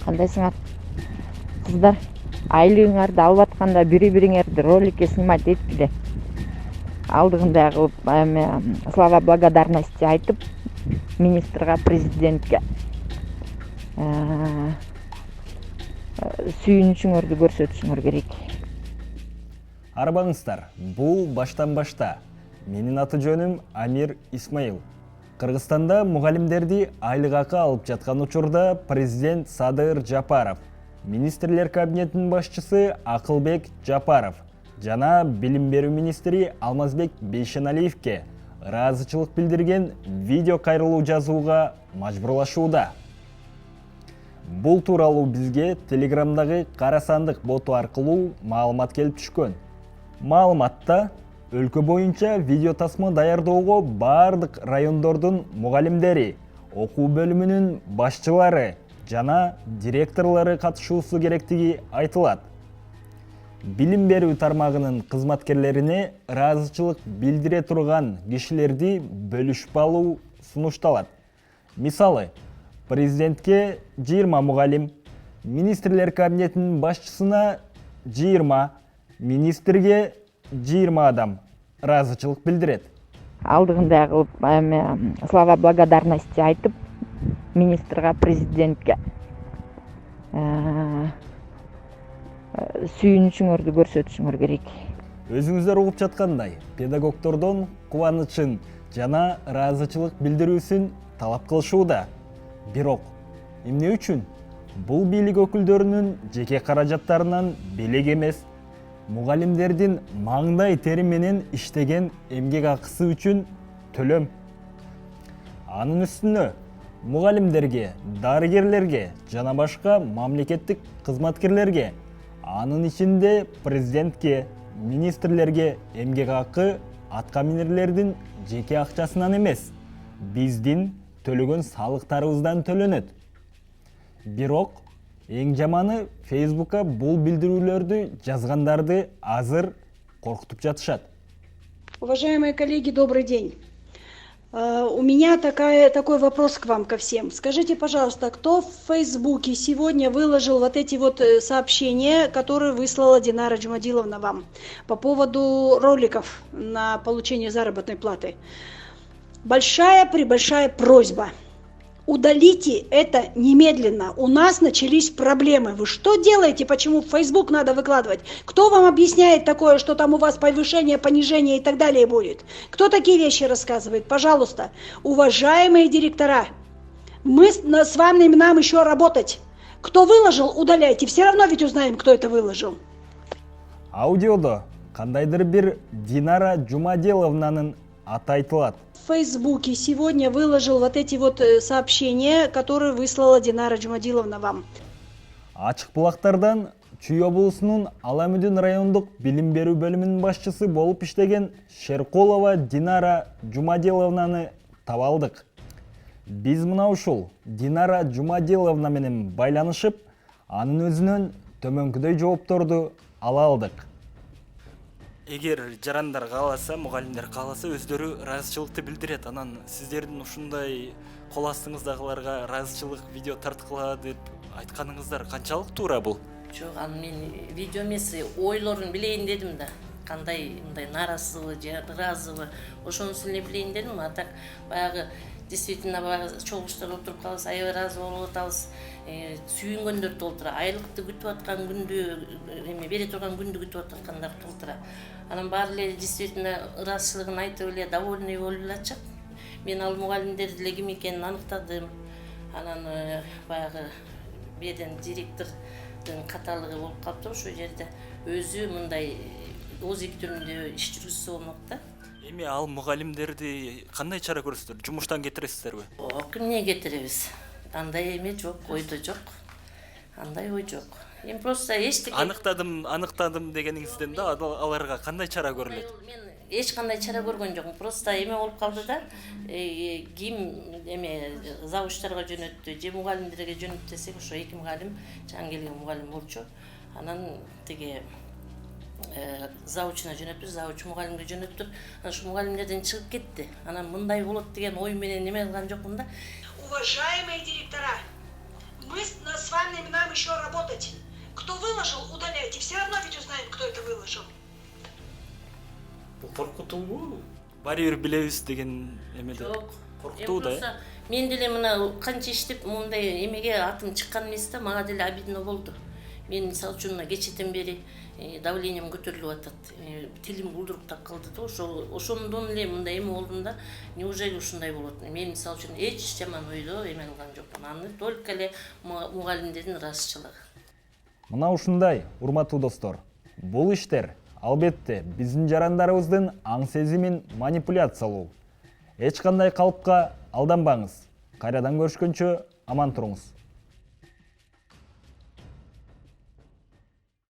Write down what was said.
Кандайсыңар? Кыздар, айлыгыңарды алып атканда бири-бириңерди роликке снимать эткиле. Алдыгындай кылып эме слова благодарности айтып, министрге, президентке сүйүнүчүңөрдү көрсөтүшүңөр керек. Арбаңыздар, бул баштан башта. Менин аты жөнүм Амир Исмаил. Кыргызстанда мугалимдерди айлык акы алып жаткан учурда президент Садыр Жапаров, министрлер кабинетинин башчысы Акылбек Жапаров жана билим берүү министри Алмазбек Бейшеналиевке ыраазычылык билдирген видео кайрылуу жазууга мажбурлашууда. Бул тууралуу бизге Телеграмдагы кара сандык боту аркылуу маалымат келип түшкөн. Маалыматта өлкө боюнча видео тасма даярдоого бардык райондордун мугалимдери, окуу бөлүмүнүн башчылары жана директорлору катышуусу керектиги айтылат. Билим берүү тармагынын кызматкерлерине ыраазычылык билдире турган кишилерди бөлүшүп алуу сунушталат. Мисалы, президентке 20 мугалим, министрлер кабинетинин башчысына 20, министрге 20 адам ыраазычылык билдирет. Алдыгындай кылып эме слова благодарности айтып, министрге, президентке сүйүнүчүңөрдү көрсөтүшүңөр керек. Өзүңүздөр угуп жаткандай, педагогдордон кубанычын жана ыраазычылык билдирүүсүн талап кылышууда. Бирок, эмне үчүн? Бул бийлик өкүлдөрүнүн жеке каражаттарынан белек эмес, мугалимдердин маңдай тери менен иштеген эмгек акысы үчүн төлөм. Анын үстүнө мугалимдерге, дарыгерлерге жана башка мамлекеттик кызматкерлерге, анын ичинде президентке, министрлерге эмгек акы атка минерлердин жеке акчасынан эмес, биздин төлөгөн салыктарыбыздан төлөнөт. Бирок эң жаманы Фейсбукка бул билдирүүлөрдү жазгандарды азыр коркутуп жатышат. Уважаемые коллеги, добрый день. У меня такой вопрос к вам, ко всем. Скажите, пожалуйста, кто в Фейсбуке сегодня выложил вот эти вот сообщения, которые выслала Динара Джумадиловна вам по поводу роликов на получение заработной платы? Большая просьба. Удалите это немедленно. У нас начались проблемы. Вы что делаете? Почему в Facebook надо выкладывать? Кто вам объясняет такое, что там у вас повышение, понижение и так далее будет? Кто такие вещи рассказывает? Пожалуйста, уважаемые директора, мы с вами нам еще работать. Кто выложил, удаляйте. Все равно ведь узнаем, кто это выложил. Аудиодо кандайдыр бир Динара Жумадиловнанын аты айтылат. В Фейсбуке сегодня выложил вот эти вот сообщения, которые выслала Динара Джумадиловна вам. Ачык булактардан Чүй облусунун Аламүдүн райондук билим берүү бөлүмүнүн башчысы болуп иштеген Шеркулова Динара Жумадиловнаны таба алдык. Биз мына ушул Динара Жумадиловна менен байланышып, анын өзүнөн төмөнкүдөй жоопторду ала алдык. Эгер жарандар кааласа, мугалимдер кааласа, өздөрү ыраазычылыкты билдирет. Анан сиздердин ушундай кол астыңыздагыларга ыраазычылык видео тарткыла деп айтканыңыздар канчалык туура бул? Жок, аны мен видео эмес, ойлорун билейин дедим да. Кандай мындай нааразыбы же ыраазыбы, ошонусун эле билейин дедим. А так баягы действительно баягы чогулуштар отуруп калабыз, аябай ыраазы болуп атабыз. Сүйүнгөндөр толтура, айлыкты күтүп аткан күндү, эме бере турган күндү күтүп аткандар толтура. Анан баары эле действительно ыраазычылыгын айтып эле довольный болуп эле. Мен ал мугалимдерди эле ким экенин аныктадым. Анан баягы берден директордун каталыгы болуп калыптыр ошол жерде. Өзү мындай озик түрүндө иш жүргүзсө болмок да. Эми ал мугалимдерди кандай чара көрөсүздөр? Жумуштан кетиресиздерби? Жок, эмне кетиребиз? Андай эме жок, ойдо жок. Андай ой жок. Эми просто эчтеке Аныктадым дегениңизден да аларга кандай чара көрүлөт? Мен эч кандай чара көргөн жокмун. Просто эме болуп калды да. Ким эме завучтарга жөнөттү, же мугалимдерге жөнөттү десек, ошо эки мугалим, жаңы келген мугалим болчу. Анан тиги заучуна жөнөттүр, зауч мугалимге жөнөттүр. Анан ушу мугалимдерден чыгып кетти. Анан мындай болот деген ой менен неме кылган жокмун да. Уважаемые директора, мы с вами еще работать. Кто выложил, удаляйте. Все равно ведь узнаем, кто это выложил. Бул коркутуубу? Баары бир билебиз деген эмеде. Жок. Коркутуу да. Просто мен деле мына канча иштеп мындай эмеге атым чыккан эмес да, мага деле обидно болду. Мен мисалы үчүн мына кечеден бери давлением көтөрүлүп атат. Тилим булдуруктап калды да, ошондон эле мындай эме болдум да. Неужели ушундай болот? Мен мисалы үчүн эч жаман ойдо эме кылган жокмун. Аны только эле мугалимдердин ыраазычылыгы. Мына ушундай, урматтуу достор. Бул иштер албетте биздин жарандарыбыздын аң сезимин манипуляциялоо. Эч кандай калыпка алданбаңыз. Кайрадан көрүшкөнчө аман туруңуз.